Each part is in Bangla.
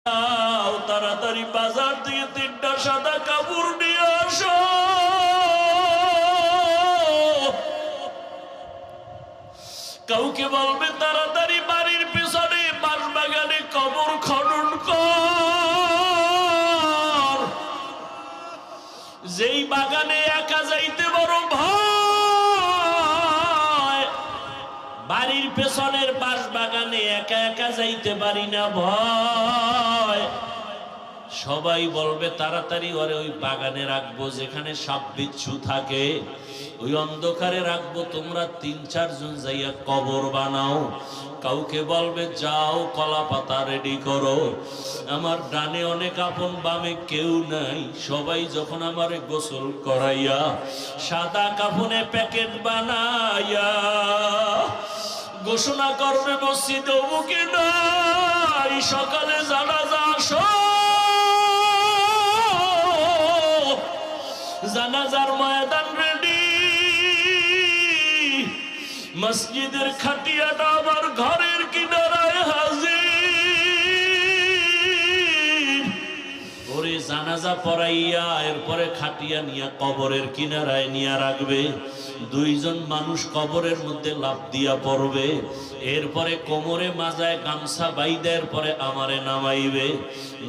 তাড়াতাড়ি বাজার থেকে 3টা সাদা কাপড় নিয়ে আসো। কাউকে বলবে তাড়াতাড়ি বাড়ির পিছনে বাঁশবাগানে কবর খনন কর। যেই বাগানে একা যাইতে বড় ভয়, বাড়ির পেছনের বাঁশবাগানে একা একা যাইতে পারি না ভয়। সবাই বলবে তাড়াতাড়ি ওরে ওই বাগানে রাখবো যেখানে সাপ বিচ্ছু থাকে, ওই অন্ধকারে রাখবো। তোমরা 3-4 জন যাইয়া কবর বানাও। কাউকে বলবে যাও কলা পাতা রেডি করো। আমার ডানে অনেক আপন, বামে কেউ নাই। সবাই যখন আমারে গোসল করাইয়া সাদা কাফনে প্যাকেট বানাইয়া ঘোষণা করবে মসজিদে অমুকে নাই, সকালে জানাজা আসো। জানাজার ময়দান রেডি, মসজিদের খাটিয়াটা আমার ঘরের কিনারায় হাজির। ওরে জানাজা পড়াইয়া এরপরে খাটিয়া নিয়া কবরের কিনারায় নিয়ে রাখবে। 2 জন মানুষ কবরের মধ্যে লাফ দিয়া পড়বে। এরপরে কোমরে মাজায় গামছা বাইদের পরে আমারে নামাইবে।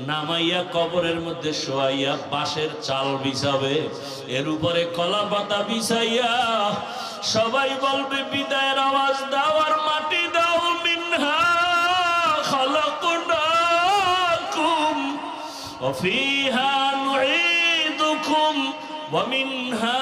নামাইয়া কবরের মধ্যে শোয়াইয়া বাঁশের চাল বিছাবে, এর উপরে কলা পাতা বিছাইয়া সবাই বলবে বিদায়ের আওয়াজ দাও আর মাটি দাও। মিনহা খালাকনাকুম ওয়া ফিহা নুঈদুকুম ওয়া মিনহা